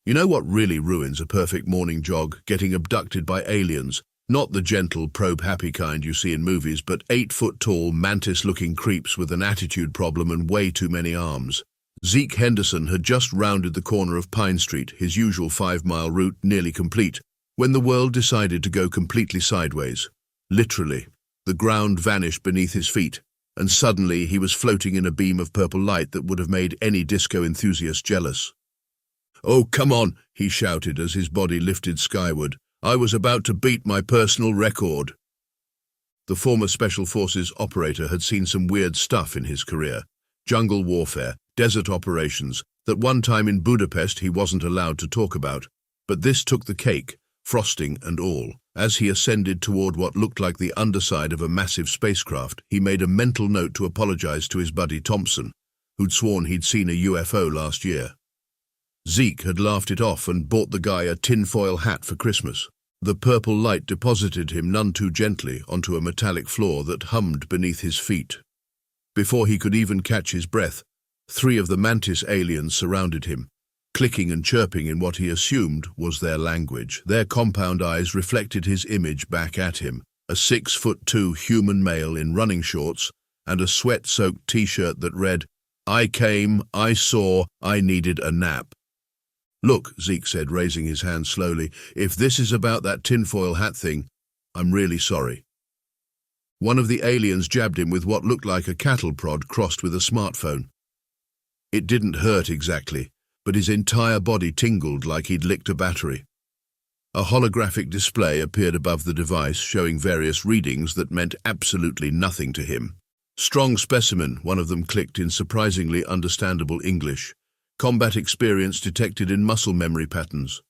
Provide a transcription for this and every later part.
You know what really ruins a perfect morning jog? Getting abducted by aliens. Not the gentle, probe-happy kind you see in movies, but 8-foot-tall, mantis-looking creeps with an attitude problem and way too many arms. Zeke Henderson had just rounded the corner of Pine Street, his usual 5-mile route nearly complete, when the world decided to go completely sideways. Literally, the ground vanished beneath his feet, and suddenly he was floating in a beam of purple light that would have made any disco enthusiast jealous. "Oh, come on," he shouted as his body lifted skyward. "I was about to beat my personal record." The former Special Forces operator had seen some weird stuff in his career. Jungle warfare, desert operations, that one time in Budapest he wasn't allowed to talk about. But this took the cake, frosting and all. As he ascended toward what looked like the underside of a massive spacecraft, he made a mental note to apologize to his buddy Thompson, who'd sworn he'd seen a UFO last year. Zeke had laughed it off and bought the guy a tinfoil hat for Christmas. The purple light deposited him none too gently onto a metallic floor that hummed beneath his feet. Before he could even catch his breath, 3 of the mantis aliens surrounded him, clicking and chirping in what he assumed was their language. Their compound eyes reflected his image back at him, a 6'2" human male in running shorts and a sweat-soaked t-shirt that read, "I came, I saw, I needed a nap." "Look," Zeke said, raising his hand slowly, "if this is about that tinfoil hat thing, I'm really sorry." One of the aliens jabbed him with what looked like a cattle prod crossed with a smartphone. It didn't hurt exactly, but his entire body tingled like he'd licked a battery. A holographic display appeared above the device showing various readings that meant absolutely nothing to him. "Strong specimen," one of them clicked in surprisingly understandable English. "Combat experience detected in muscle memory patterns."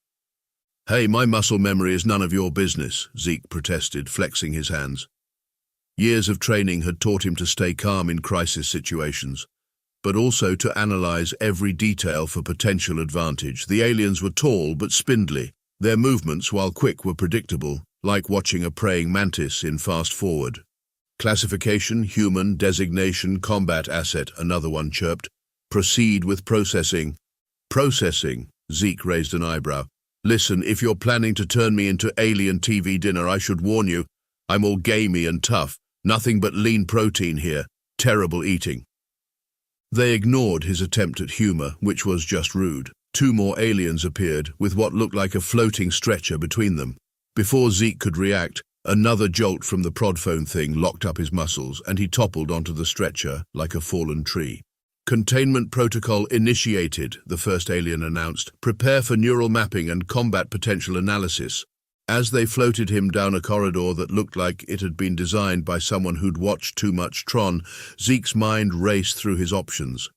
"Hey, my muscle memory is none of your business," Zeke protested, flexing his hands. Years of training had taught him to stay calm in crisis situations, but also to analyze every detail for potential advantage. The aliens were tall but spindly. Their movements, while quick, were predictable, like watching a praying mantis in fast forward. "Classification, human, designation, combat asset," another one chirped. "Proceed with processing." "Processing?" Zeke raised an eyebrow. "Listen, if you're planning to turn me into alien TV dinner, I should warn you, I'm all gamey and tough. Nothing but lean protein here. Terrible eating." They ignored his attempt at humor, which was just rude. 2 more aliens appeared, with what looked like a floating stretcher between them. Before Zeke could react, another jolt from the prod phone thing locked up his muscles, and he toppled onto the stretcher like a fallen tree. "Containment protocol initiated," the first alien announced. "Prepare for neural mapping and combat potential analysis." As they floated him down a corridor that looked like it had been designed by someone who'd watched too much Tron, Zeke's mind raced through his options.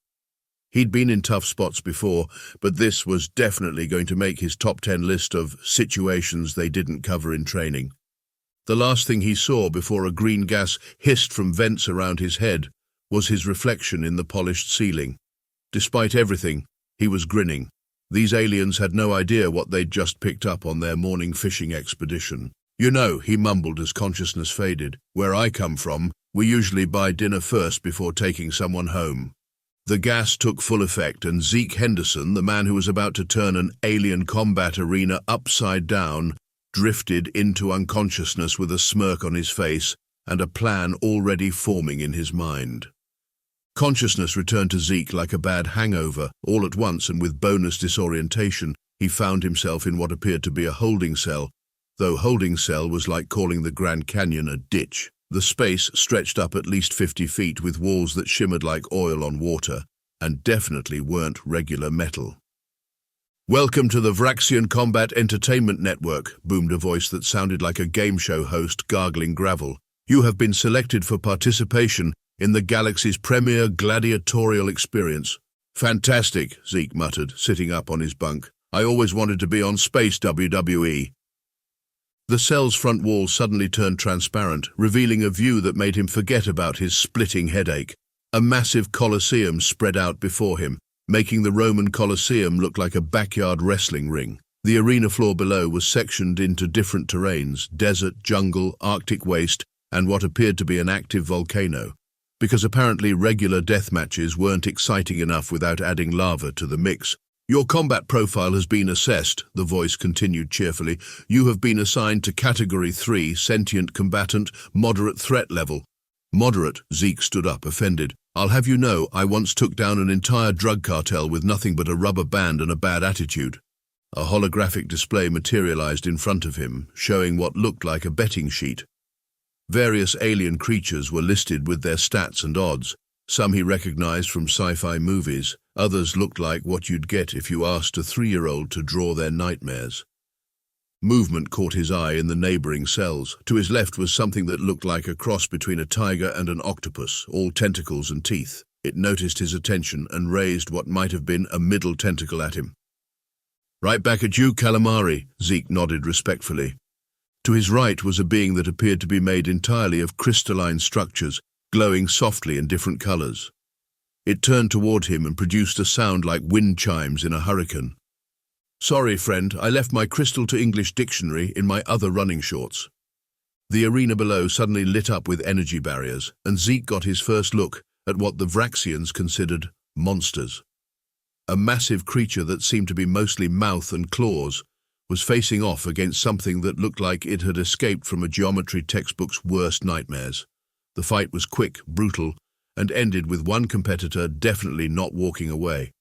He'd been in tough spots before, but this was definitely going to make his top 10 list of situations they didn't cover in training. The last thing he saw before a green gas hissed from vents around his head was his reflection in the polished ceiling. Despite everything, he was grinning. These aliens had no idea what they'd just picked up on their morning fishing expedition. "You know," he mumbled as consciousness faded, "where I come from, we usually buy dinner first before taking someone home." The gas took full effect, and Zeke Henderson, the man who was about to turn an alien combat arena upside down, drifted into unconsciousness with a smirk on his face and a plan already forming in his mind. Consciousness returned to Zeke like a bad hangover. All at once, and with bonus disorientation, he found himself in what appeared to be a holding cell, though holding cell was like calling the Grand Canyon a ditch. The space stretched up at least 50 feet with walls that shimmered like oil on water, and definitely weren't regular metal. "Welcome to the Vraxian Combat Entertainment Network," boomed a voice that sounded like a game show host gargling gravel. "You have been selected for participation in the galaxy's premier gladiatorial experience." "Fantastic," Zeke muttered, sitting up on his bunk. "I always wanted to be on space WWE." The cell's front wall suddenly turned transparent, revealing a view that made him forget about his splitting headache. A massive coliseum spread out before him, making the Roman Colosseum look like a backyard wrestling ring. The arena floor below was sectioned into different terrains: desert, jungle, Arctic waste, and what appeared to be an active volcano, because apparently regular death matches weren't exciting enough without adding lava to the mix. Your combat profile has been assessed, the voice continued cheerfully. You have been assigned to Category 3, Sentient Combatant, Moderate Threat Level. Moderate, Zeke stood up, offended. I'll have you know, I once took down an entire drug cartel with nothing but a rubber band and a bad attitude. A holographic display materialized in front of him, showing what looked like a betting sheet. Various alien creatures were listed with their stats and odds. Some he recognized from sci-fi movies, others looked like what you'd get if you asked a 3-year-old to draw their nightmares. Movement caught his eye in the neighboring cells. To his left was something that looked like a cross between a tiger and an octopus, all tentacles and teeth. It noticed his attention and raised what might have been a middle tentacle at him. Right back at you, calamari, Zeke nodded respectfully. To his right was a being that appeared to be made entirely of crystalline structures, glowing softly in different colors. It turned toward him and produced a sound like wind chimes in a hurricane. Sorry, friend, I left my crystal to English dictionary in my other running shorts. The arena below suddenly lit up with energy barriers, and Zeke got his first look at what the Vraxians considered monsters. A massive creature that seemed to be mostly mouth and claws was facing off against something that looked like it had escaped from a geometry textbook's worst nightmares. The fight was quick, brutal, and ended with one competitor definitely not walking away.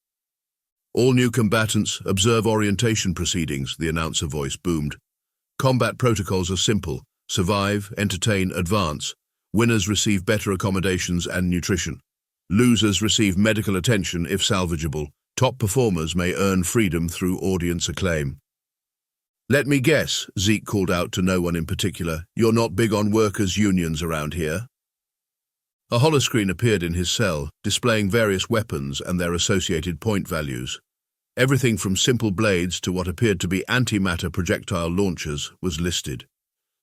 All new combatants, observe orientation proceedings, the announcer voice boomed. Combat protocols are simple. Survive, entertain, advance. Winners receive better accommodations and nutrition. Losers receive medical attention if salvageable. Top performers may earn freedom through audience acclaim. Let me guess, Zeke called out to no one in particular, you're not big on workers' unions around here? A holoscreen appeared in his cell, displaying various weapons and their associated point values. Everything from simple blades to what appeared to be antimatter projectile launchers was listed.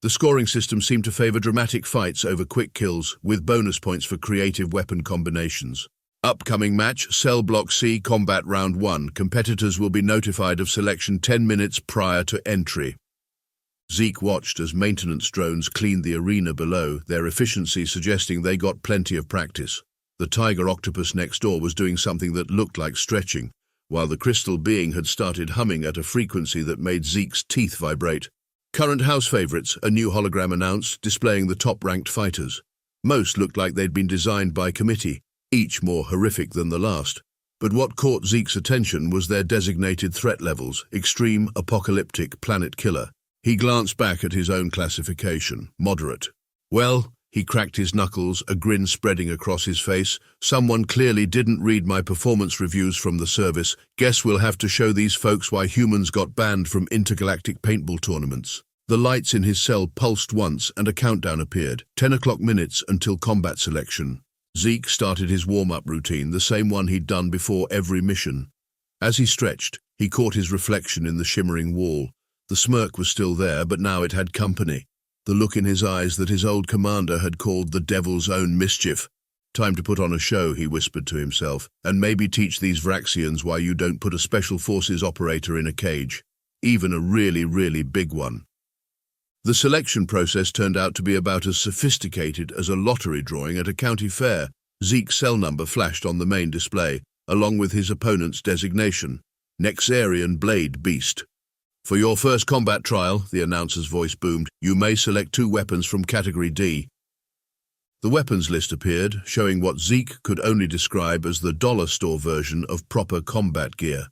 The scoring system seemed to favor dramatic fights over quick kills, with bonus points for creative weapon combinations. Upcoming match, Cell Block C Combat Round 1. Competitors will be notified of selection 10 minutes prior to entry. Zeke watched as maintenance drones cleaned the arena below, their efficiency suggesting they got plenty of practice. The tiger octopus next door was doing something that looked like stretching, while the crystal being had started humming at a frequency that made Zeke's teeth vibrate. Current house favorites, a new hologram announced, displaying the top-ranked fighters. Most looked like they'd been designed by committee, each more horrific than the last. But what caught Zeke's attention was their designated threat levels: extreme, apocalyptic, planet killer. He glanced back at his own classification, moderate. Well, he cracked his knuckles, a grin spreading across his face. Someone clearly didn't read my performance reviews from the service. Guess we'll have to show these folks why humans got banned from intergalactic paintball tournaments. The lights in his cell pulsed once and a countdown appeared. 10 o'clock minutes until combat selection. Zeke started his warm-up routine, the same one he'd done before every mission. As he stretched, he caught his reflection in the shimmering wall. The smirk was still there, but now it had company. The look in his eyes that his old commander had called the devil's own mischief. Time to put on a show, he whispered to himself, and maybe teach these Vraxians why you don't put a special forces operator in a cage, even a really, really big one. The selection process turned out to be about as sophisticated as a lottery drawing at a county fair. Zeke's cell number flashed on the main display, along with his opponent's designation, Nexarian Blade Beast. For your first combat trial, the announcer's voice boomed, you may select 2 weapons from Category D. The weapons list appeared, showing what Zeke could only describe as the dollar store version of proper combat gear.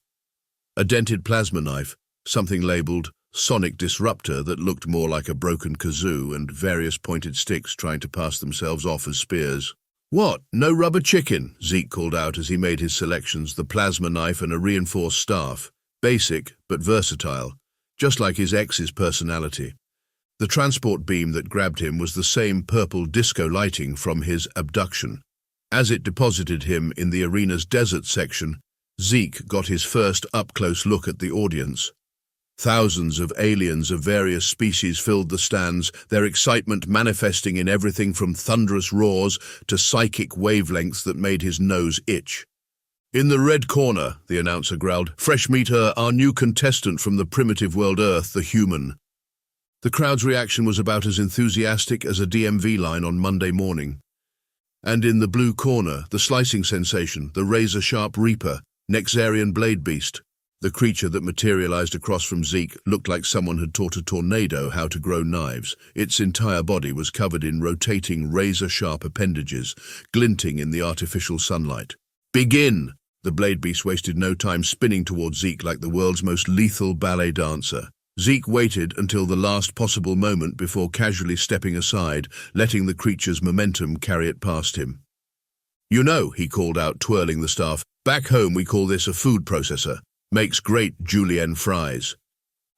A dented plasma knife, something labeled Sonic Disruptor that looked more like a broken kazoo, and various pointed sticks trying to pass themselves off as spears. What? No rubber chicken? Zeke called out as he made his selections, the plasma knife and a reinforced staff. Basic, but versatile. Just like his ex's personality. The transport beam that grabbed him was the same purple disco lighting from his Abduction. As it deposited him in the arena's desert section, Zeke got his first up-close look at the audience. Thousands of aliens of various species filled the stands, their excitement manifesting in everything from thunderous roars to psychic wavelengths that made his nose itch. In the red corner, the announcer growled, fresh meter, our new contestant from the primitive world Earth, the human. The crowd's reaction was about as enthusiastic as a DMV line on Monday morning. And in the blue corner, the slicing sensation, the razor-sharp Reaper, Nexarian Blade Beast. The creature that materialized across from Zeke looked like someone had taught a tornado how to grow knives. Its entire body was covered in rotating, razor-sharp appendages, glinting in the artificial sunlight. "Begin!" The blade beast wasted no time spinning towards Zeke like the world's most lethal ballet dancer. Zeke waited until the last possible moment before casually stepping aside, letting the creature's momentum carry it past him. "You know," he called out, twirling the staff, "back home we call this a food processor. Makes great julienne fries."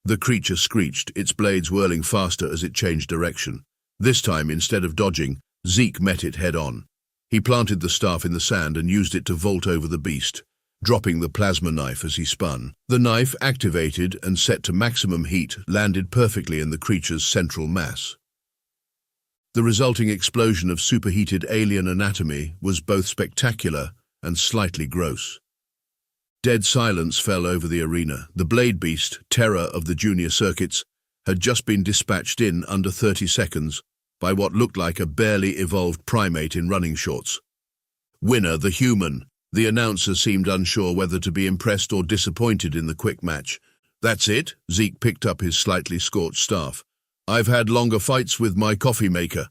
The creature screeched, its blades whirling faster as it changed direction. This time, instead of dodging, Zeke met it head-on. He planted the staff in the sand and used it to vault over the beast, dropping the plasma knife as he spun. The knife, activated and set to maximum heat, landed perfectly in the creature's central mass. The resulting explosion of superheated alien anatomy was both spectacular and slightly gross. Dead silence fell over the arena. The blade beast, terror of the junior circuits, had just been dispatched in under 30 seconds by what looked like a barely evolved primate in running shorts. Winner, the human. The announcer seemed unsure whether to be impressed or disappointed in the quick match. "That's it?" Zeke picked up his slightly scorched staff. "I've had longer fights with my coffee maker."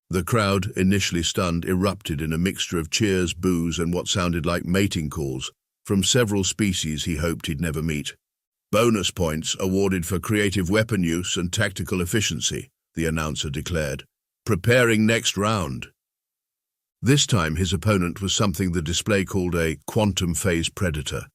The crowd, initially stunned, erupted in a mixture of cheers, boos, and what sounded like mating calls from several species he hoped he'd never meet. "Bonus points awarded for creative weapon use and tactical efficiency," the announcer declared. "Preparing next round." This time his opponent was something the display called a quantum phase predator.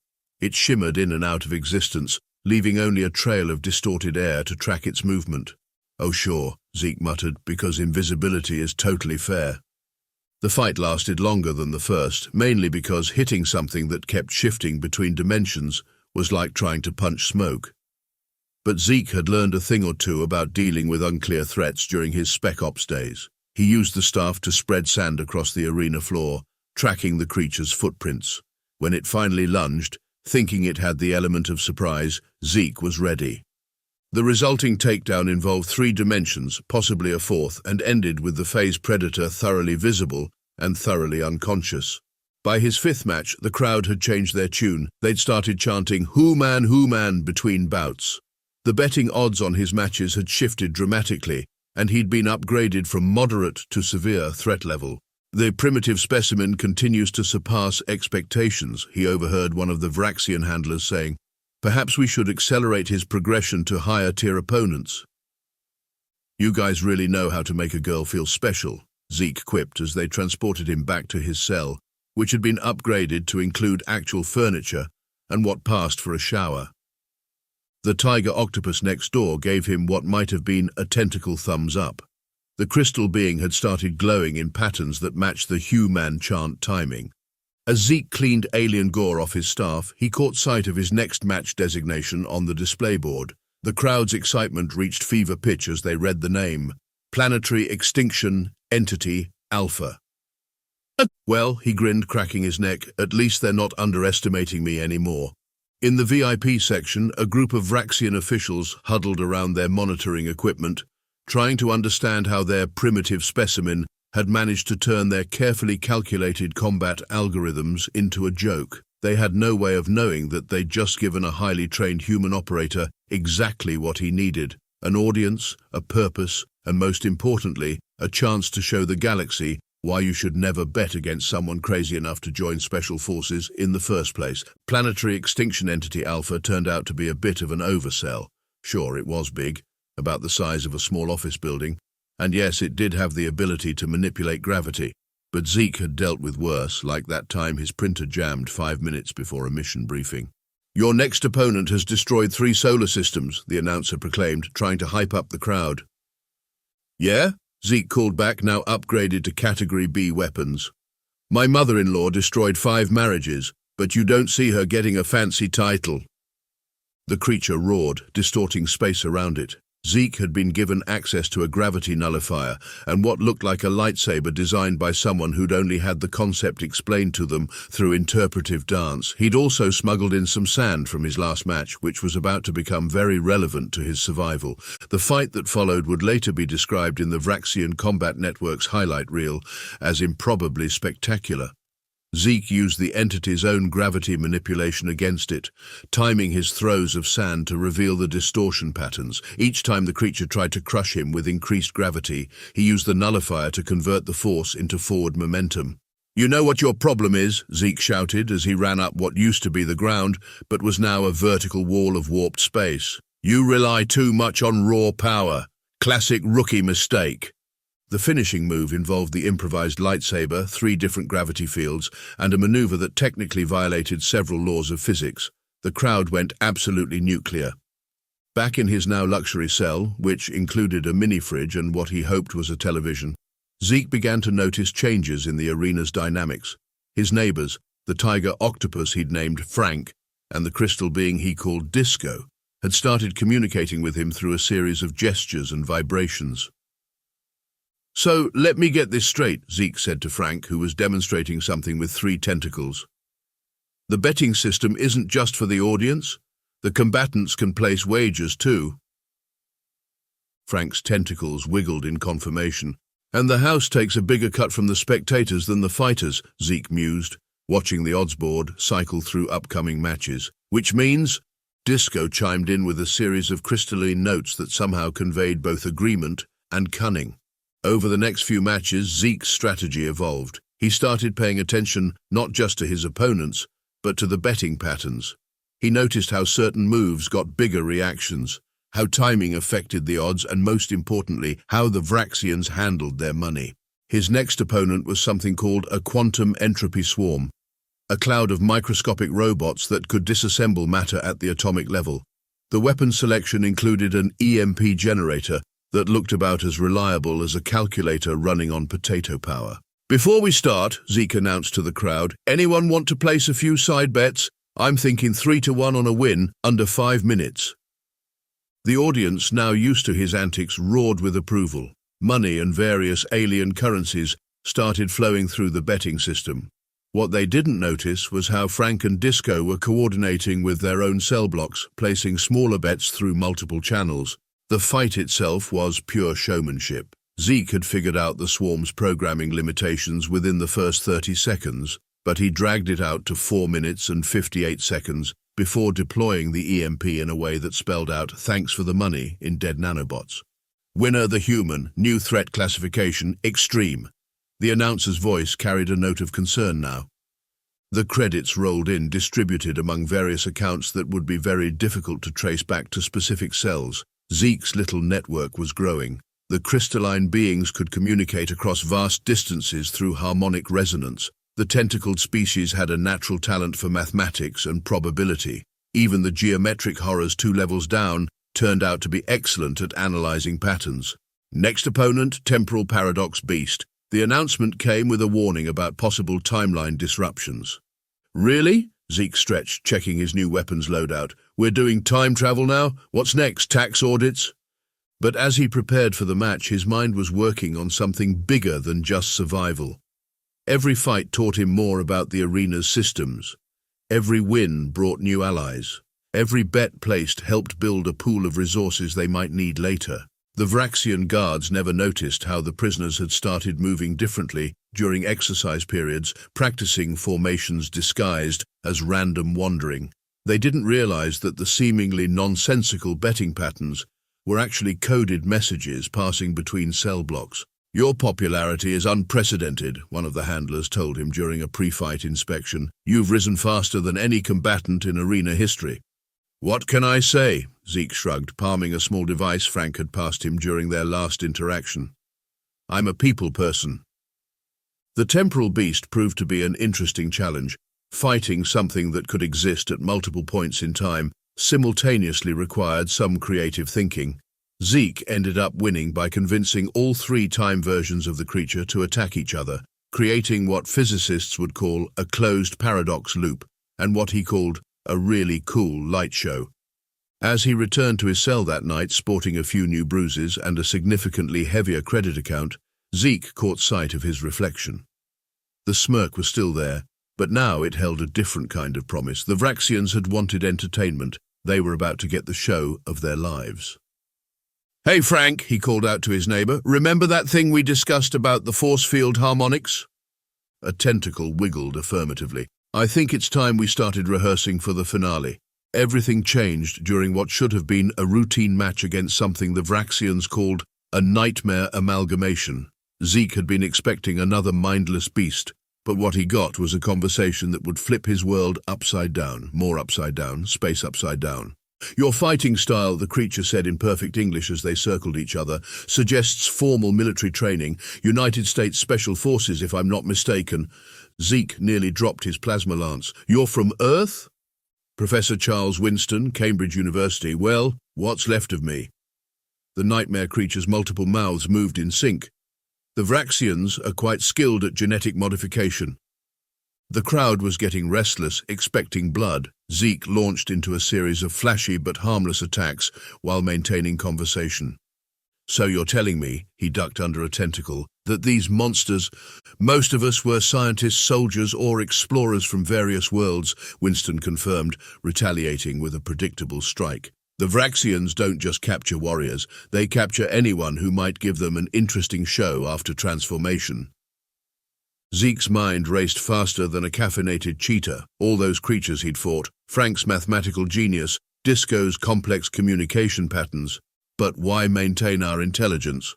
It shimmered in and out of existence, leaving only a trail of distorted air to track its movement. "Oh sure," Zeke muttered, "because invisibility is totally fair." The fight lasted longer than the first, mainly because hitting something that kept shifting between dimensions was like trying to punch smoke. But Zeke had learned a thing or two about dealing with unclear threats during his Spec Ops days. He used the staff to spread sand across the arena floor, tracking the creature's footprints. When it finally lunged, thinking it had the element of surprise, Zeke was ready. The resulting takedown involved 3 dimensions, possibly a 4th, and ended with the phase predator thoroughly visible and thoroughly unconscious. By his 5th match, the crowd had changed their tune. They'd started chanting, who man," between bouts. The betting odds on his matches had shifted dramatically, and he'd been upgraded from moderate to severe threat level. "The primitive specimen continues to surpass expectations," he overheard one of the Vraxian handlers saying. "Perhaps we should accelerate his progression to higher-tier opponents." "You guys really know how to make a girl feel special," Zeke quipped as they transported him back to his cell, which had been upgraded to include actual furniture and what passed for a shower. The tiger octopus next door gave him what might have been a tentacle thumbs up. The crystal being had started glowing in patterns that matched the human chant timing. As Zeke cleaned alien gore off his staff, he caught sight of his next match designation on the display board. The crowd's excitement reached fever pitch as they read the name: Planetary Extinction Entity Alpha. "Well," he grinned, cracking his neck, "at least they're not underestimating me anymore." In the VIP section, a group of Vraxian officials huddled around their monitoring equipment, trying to understand how their primitive specimen had managed to turn their carefully calculated combat algorithms into a joke. They had no way of knowing that they'd just given a highly trained human operator exactly what he needed: an audience, a purpose, and most importantly, a chance to show the galaxy why you should never bet against someone crazy enough to join Special Forces in the first place. Planetary Extinction Entity Alpha turned out to be a bit of an oversell. Sure, it was big, about the size of a small office building, and yes, it did have the ability to manipulate gravity, but Zeke had dealt with worse, like that time his printer jammed 5 minutes before a mission briefing. "Your next opponent has destroyed 3 solar systems," the announcer proclaimed, trying to hype up the crowd. "Yeah?" Zeke called back, now upgraded to Category B weapons. "My mother-in-law destroyed 5 marriages, but you don't see her getting a fancy title." The creature roared, distorting space around it. Zeke had been given access to a gravity nullifier and what looked like a lightsaber designed by someone who'd only had the concept explained to them through interpretive dance. He'd also smuggled in some sand from his last match, which was about to become very relevant to his survival. The fight that followed would later be described in the Vraxian Combat Network's highlight reel as improbably spectacular. Zeke used the entity's own gravity manipulation against it, timing his throws of sand to reveal the distortion patterns. Each time the creature tried to crush him with increased gravity, he used the nullifier to convert the force into forward momentum. "You know what your problem is," Zeke shouted as he ran up what used to be the ground, but was now a vertical wall of warped space. "You rely too much on raw power. Classic rookie mistake." The finishing move involved the improvised lightsaber, 3 different gravity fields, and a maneuver that technically violated several laws of physics. The crowd went absolutely nuclear. Back in his now luxury cell, which included a mini-fridge and what he hoped was a television, Zeke began to notice changes in the arena's dynamics. His neighbors, the tiger octopus he'd named Frank, and the crystal being he called Disco, had started communicating with him through a series of gestures and vibrations. "So, let me get this straight," Zeke said to Frank, who was demonstrating something with 3 tentacles. "The betting system isn't just for the audience? The combatants can place wagers too." Frank's tentacles wiggled in confirmation. "And the house takes a bigger cut from the spectators than the fighters," Zeke mused, watching the odds board cycle through upcoming matches. "Which means—" Disco chimed in with a series of crystalline notes that somehow conveyed both agreement and cunning. Over the next few matches, Zeke's strategy evolved. He started paying attention not just to his opponents, but to the betting patterns. He noticed how certain moves got bigger reactions, how timing affected the odds, and most importantly, how the Vraxians handled their money. His next opponent was something called a quantum entropy swarm, a cloud of microscopic robots that could disassemble matter at the atomic level. The weapon selection included an EMP generator that looked about as reliable as a calculator running on potato power. "Before we start," Zeke announced to the crowd, "anyone want to place a few side bets? I'm thinking 3-1 on a win under 5 minutes. The audience, now used to his antics, roared with approval. Money and various alien currencies started flowing through the betting system. What they didn't notice was how Frank and Disco were coordinating with their own cell blocks, placing smaller bets through multiple channels. The fight itself was pure showmanship. Zeke had figured out the swarm's programming limitations within the first 30 seconds, but he dragged it out to 4 minutes and 58 seconds before deploying the EMP in a way that spelled out "thanks for the money" in dead nanobots. "Winner the human, new threat classification, extreme." The announcer's voice carried a note of concern now. The credits rolled in, distributed among various accounts that would be very difficult to trace back to specific cells. Zeke's little network was growing. The crystalline beings could communicate across vast distances through harmonic resonance. The tentacled species had a natural talent for mathematics and probability. Even the geometric horrors 2 levels down turned out to be excellent at analyzing patterns. Next opponent, Temporal Paradox Beast. The announcement came with a warning about possible timeline disruptions. "Really?" Zeke stretched, checking his new weapons loadout. "We're doing time travel now? What's next, tax audits?" But as he prepared for the match, his mind was working on something bigger than just survival. Every fight taught him more about the arena's systems. Every win brought new allies. Every bet placed helped build a pool of resources they might need later. The Vraxian guards never noticed how the prisoners had started moving differently during exercise periods, practicing formations disguised as random wandering. They didn't realize that the seemingly nonsensical betting patterns were actually coded messages passing between cell blocks. "Your popularity is unprecedented," one of the handlers told him during a pre-fight inspection. "You've risen faster than any combatant in arena history." "What can I say?" Zeke shrugged, palming a small device Frank had passed him during their last interaction. "I'm a people person." The temporal beast proved to be an interesting challenge. Fighting something that could exist at multiple points in time simultaneously required some creative thinking. Zeke ended up winning by convincing all 3 time versions of the creature to attack each other, creating what physicists would call a closed paradox loop, and what he called a really cool light show. As he returned to his cell that night, sporting a few new bruises and a significantly heavier credit account, Zeke caught sight of his reflection. The smirk was still there, but now it held a different kind of promise. The Vraxians had wanted entertainment. They were about to get the show of their lives. "Hey Frank," he called out to his neighbor, "remember that thing we discussed about the force field harmonics?" A tentacle wiggled affirmatively. I think it's time we started rehearsing for the finale. Everything changed during what should have been a routine match against something the Vraxians called a nightmare amalgamation. Zeke had been expecting another mindless beast, but what he got was a conversation that would flip his world upside down, more upside down, space upside down. Your fighting style, the creature said in perfect English as they circled each other, suggests formal military training, United States Special Forces if I'm not mistaken. Zeke nearly dropped his plasma lance. You're from Earth? Professor Charles Winston, Cambridge University. Well, what's left of me? The nightmare creature's multiple mouths moved in sync. The Vraxians are quite skilled at genetic modification. The crowd was getting restless, expecting blood. Zeke launched into a series of flashy but harmless attacks while maintaining conversation. So you're telling me, he ducked under a tentacle, that these monsters, most of us were scientists, soldiers, or explorers from various worlds, Winston confirmed, retaliating with a predictable strike. The Vraxians don't just capture warriors, they capture anyone who might give them an interesting show after transformation. Zeke's mind raced faster than a caffeinated cheetah, all those creatures he'd fought, Frank's mathematical genius, Disco's complex communication patterns. But why maintain our intelligence?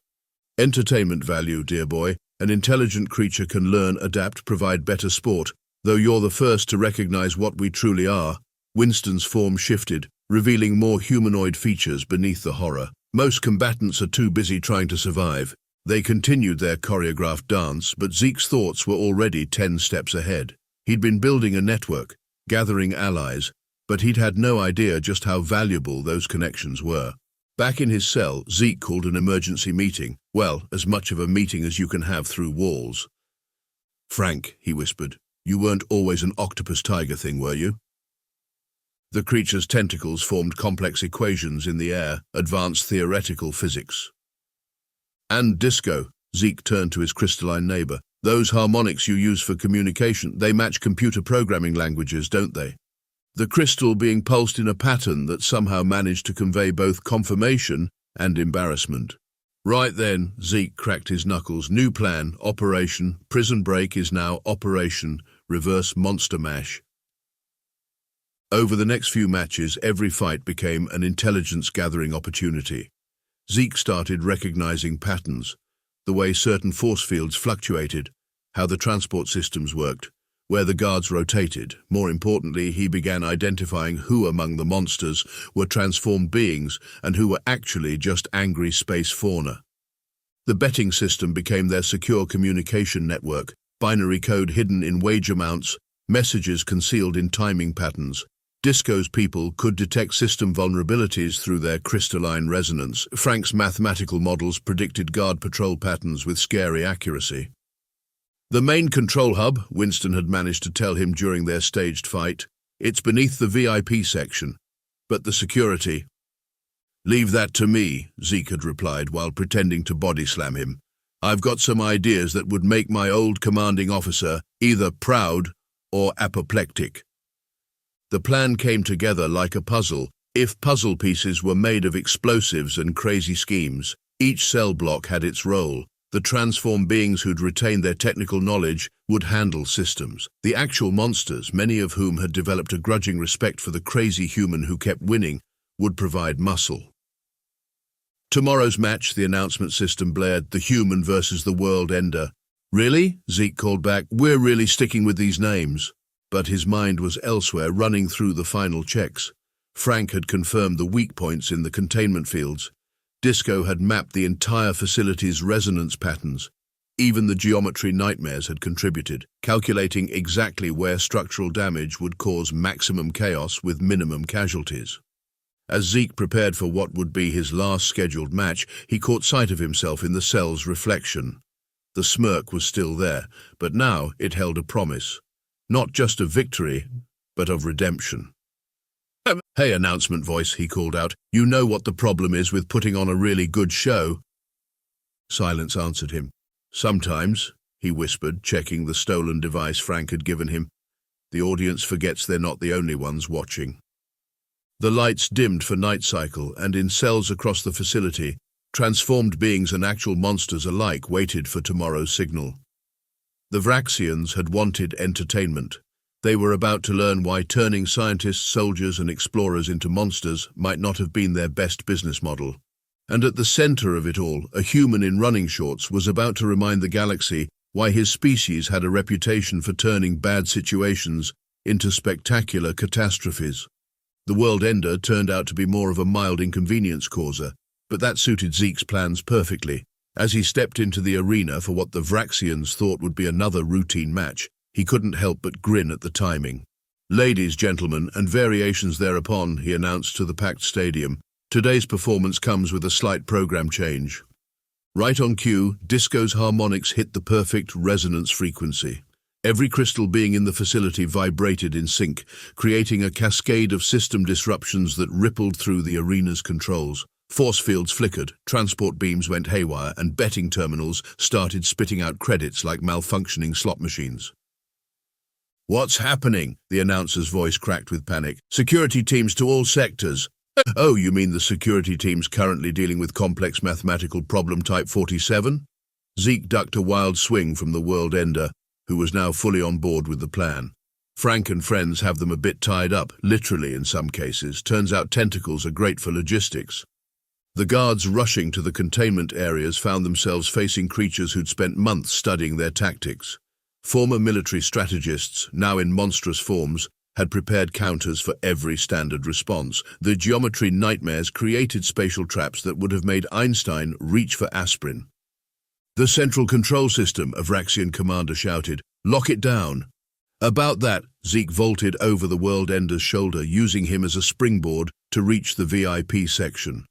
Entertainment value, dear boy. An intelligent creature can learn, adapt, provide better sport, though you're the first to recognize what we truly are. Winston's form shifted, revealing more humanoid features beneath the horror. Most combatants are too busy trying to survive. They continued their choreographed dance, but Zeke's thoughts were already 10 steps ahead. He'd been building a network, gathering allies, but he'd had no idea just how valuable those connections were. Back in his cell, Zeke called an emergency meeting. Well, as much of a meeting as you can have through walls. Frank, he whispered, you weren't always an octopus tiger thing, were you? The creature's tentacles formed complex equations in the air, advanced theoretical physics. And Disco, Zeke turned to his crystalline neighbor. Those harmonics you use for communication, they match computer programming languages, don't they? The crystal being pulsed in a pattern that somehow managed to convey both confirmation and embarrassment. Right then, Zeke cracked his knuckles. New plan, Operation Prison Break is now Operation Reverse Monster Mash. Over the next few matches, every fight became an intelligence-gathering opportunity. Zeke started recognizing patterns, the way certain force fields fluctuated, how the transport systems worked, where the guards rotated. More importantly, he began identifying who among the monsters were transformed beings and who were actually just angry space fauna. The betting system became their secure communication network, binary code hidden in wage amounts, messages concealed in timing patterns. Disco's people could detect system vulnerabilities through their crystalline resonance. Frank's mathematical models predicted guard patrol patterns with scary accuracy. The main control hub, Winston had managed to tell him during their staged fight, it's beneath the VIP section. But the security... Leave that to me, Zeke had replied while pretending to body slam him. I've got some ideas that would make my old commanding officer either proud or apoplectic. The plan came together like a puzzle. If puzzle pieces were made of explosives and crazy schemes, each cell block had its role. The transformed beings who'd retained their technical knowledge would handle systems. The actual monsters, many of whom had developed a grudging respect for the crazy human who kept winning, would provide muscle. Tomorrow's match, the announcement system blared, the human versus the world ender. Really? Zeke called back. We're really sticking with these names. But his mind was elsewhere, running through the final checks. Frank had confirmed the weak points in the containment fields. Disco had mapped the entire facility's resonance patterns. Even the geometry nightmares had contributed, calculating exactly where structural damage would cause maximum chaos with minimum casualties. As Zeke prepared for what would be his last scheduled match, he caught sight of himself in the cell's reflection. The smirk was still there, but now it held a promise. Not just of victory, but of redemption. Hey, announcement voice, he called out. You know what the problem is with putting on a really good show? Silence answered him. Sometimes, he whispered, checking the stolen device Frank had given him. The audience forgets they're not the only ones watching. The lights dimmed for night cycle, and in cells across the facility, transformed beings and actual monsters alike waited for tomorrow's signal. The Vraxians had wanted entertainment. They were about to learn why turning scientists, soldiers, and explorers into monsters might not have been their best business model. And at the center of it all, a human in running shorts was about to remind the galaxy why his species had a reputation for turning bad situations into spectacular catastrophes. The world ender turned out to be more of a mild inconvenience causer, but that suited Zeke's plans perfectly. As he stepped into the arena for what the Vraxians thought would be another routine match, he couldn't help but grin at the timing. "Ladies, gentlemen, and variations thereupon," he announced to the packed stadium. "Today's performance comes with a slight program change." Right on cue, Disco's harmonics hit the perfect resonance frequency. Every crystal being in the facility vibrated in sync, creating a cascade of system disruptions that rippled through the arena's controls. Force fields flickered, transport beams went haywire, and betting terminals started spitting out credits like malfunctioning slot machines. "What's happening?" the announcer's voice cracked with panic. "Security teams to all sectors." "Oh, you mean the security teams currently dealing with complex mathematical problem type 47? Zeke ducked a wild swing from the world ender, who was now fully on board with the plan. "Frank and friends have them a bit tied up, literally in some cases. Turns out tentacles are great for logistics." The guards rushing to the containment areas found themselves facing creatures who'd spent months studying their tactics. Former military strategists, now in monstrous forms, had prepared counters for every standard response. The geometry nightmares created spatial traps that would have made Einstein reach for aspirin. "The central control system," a Vraxian commander shouted. "Lock it down." "About that," Zeke vaulted over the world ender's shoulder, using him as a springboard to reach the VIP section.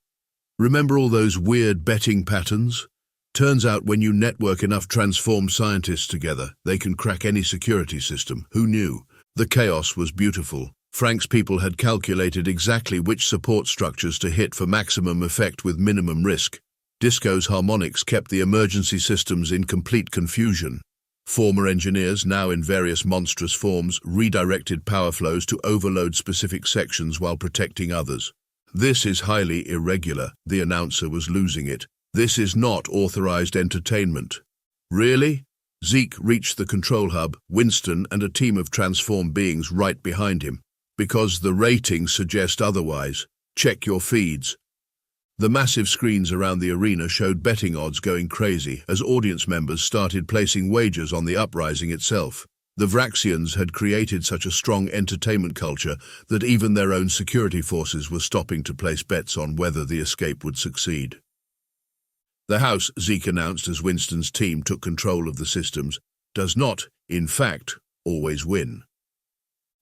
"Remember all those weird betting patterns? Turns out when you network enough transformed scientists together, they can crack any security system. Who knew?" The chaos was beautiful. Frank's people had calculated exactly which support structures to hit for maximum effect with minimum risk. Disco's harmonics kept the emergency systems in complete confusion. Former engineers, now in various monstrous forms, redirected power flows to overload specific sections while protecting others. "This is highly irregular," the announcer was losing it. "This is not authorized entertainment." "Really?" Zeke reached the control hub, Winston and a team of transformed beings right behind him. "Because the ratings suggest otherwise. Check your feeds." The massive screens around the arena showed betting odds going crazy as audience members started placing wagers on the uprising itself. The Vraxians had created such a strong entertainment culture that even their own security forces were stopping to place bets on whether the escape would succeed. "The House," Zeke announced as Winston's team took control of the systems, "does not, in fact, always win."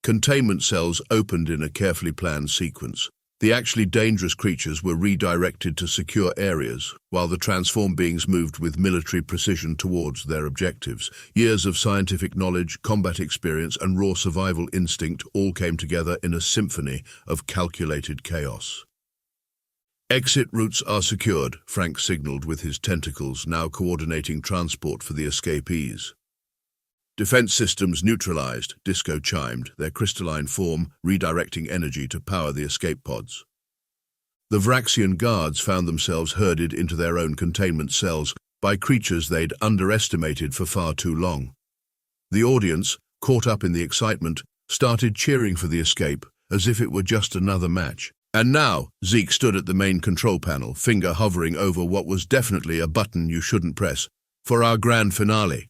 Containment cells opened in a carefully planned sequence. The actually dangerous creatures were redirected to secure areas, while the transformed beings moved with military precision towards their objectives. Years of scientific knowledge, combat experience, and raw survival instinct all came together in a symphony of calculated chaos. "Exit routes are secured," Frank signaled with his tentacles, now coordinating transport for the escapees. "Defense systems neutralized," Disco chimed, their crystalline form redirecting energy to power the escape pods. The Vraxian guards found themselves herded into their own containment cells by creatures they'd underestimated for far too long. The audience, caught up in the excitement, started cheering for the escape as if it were just another match. And now, Zeke stood at the main control panel, finger hovering over what was definitely a button you shouldn't press, for our grand finale.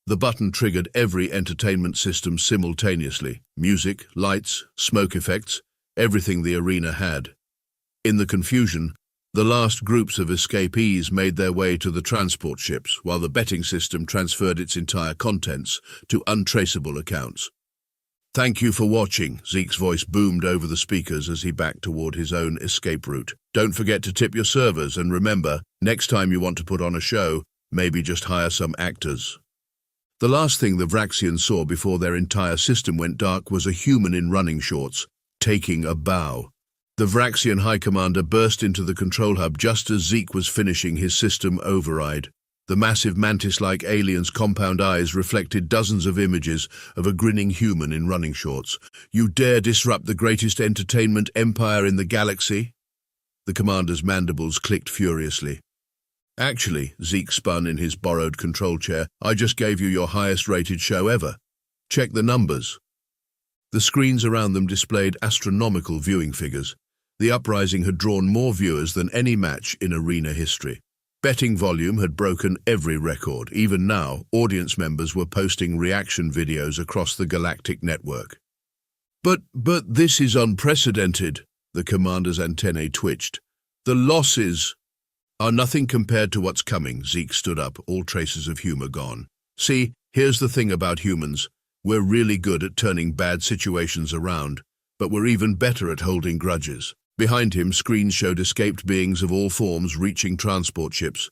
The button triggered every entertainment system simultaneously. Music, lights, smoke effects, everything the arena had. In the confusion, the last groups of escapees made their way to the transport ships, while the betting system transferred its entire contents to untraceable accounts. "Thank you for watching," Zeke's voice boomed over the speakers as he backed toward his own escape route. "Don't forget to tip your servers, and remember, next time you want to put on a show, maybe just hire some actors." The last thing the Vraxians saw before their entire system went dark was a human in running shorts, taking a bow. The Vraxian High Commander burst into the control hub just as Zeke was finishing his system override. The massive mantis-like alien's compound eyes reflected dozens of images of a grinning human in running shorts. "You dare disrupt the greatest entertainment empire in the galaxy?" The commander's mandibles clicked furiously. Actually, Zeke spun in his borrowed control chair, I just gave you your highest-rated show ever. Check the numbers. The screens around them displayed astronomical viewing figures. The uprising had drawn more viewers than any match in arena history. Betting volume had broken every record. Even now, audience members were posting reaction videos across the galactic network. But this is unprecedented, the commander's antennae twitched. The losses are nothing compared to what's coming. Zeke stood up, all traces of humor gone. See, here's the thing about humans. We're really good at turning bad situations around, but we're even better at holding grudges. Behind him, screens showed escaped beings of all forms reaching transport ships.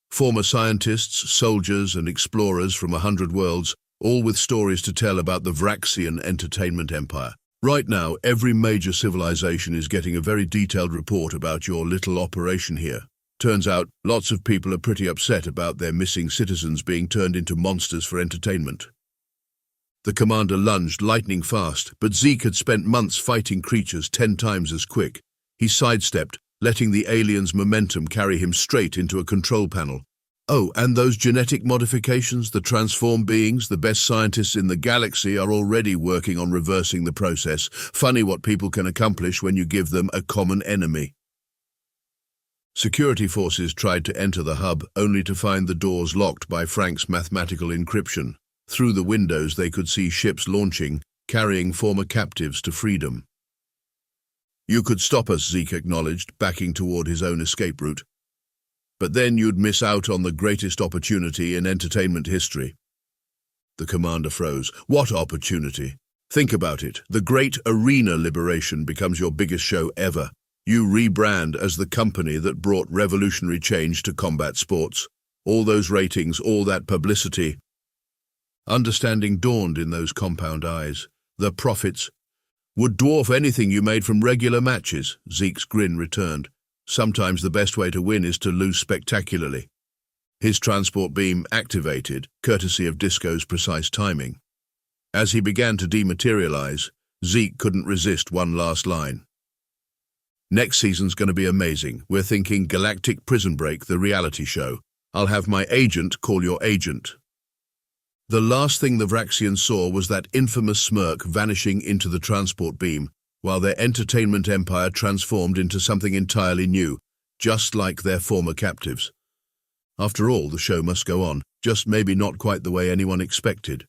Former scientists, soldiers, and explorers from 100 worlds, all with stories to tell about the Vraxian entertainment empire. Right now, every major civilization is getting a very detailed report about your little operation here. Turns out, lots of people are pretty upset about their missing citizens being turned into monsters for entertainment. The commander lunged lightning fast, but Zeke had spent months fighting creatures 10 times as quick. He sidestepped, letting the alien's momentum carry him straight into a control panel. Oh, and those genetic modifications, the transformed beings, the best scientists in the galaxy are already working on reversing the process. Funny what people can accomplish when you give them a common enemy. Security forces tried to enter the hub, only to find the doors locked by Frank's mathematical encryption. Through the windows they could see ships launching, carrying former captives to freedom. You could stop us, Zeke acknowledged, backing toward his own escape route. But then you'd miss out on the greatest opportunity in entertainment history. The commander froze. What opportunity? Think about it. The great arena liberation becomes your biggest show ever. You rebrand as the company that brought revolutionary change to combat sports. All those ratings, all that publicity. Understanding dawned in those compound eyes. The profits would dwarf anything you made from regular matches. Zeke's grin returned. Sometimes the best way to win is to lose spectacularly. His transport beam activated, courtesy of Disco's precise timing. As he began to dematerialize, Zeke couldn't resist one last line. Next season's going to be amazing. We're thinking Galactic Prison Break, the reality show. I'll have my agent call your agent. The last thing the Vraxians saw was that infamous smirk vanishing into the transport beam, while their entertainment empire transformed into something entirely new, just like their former captives. After all, the show must go on, just maybe not quite the way anyone expected.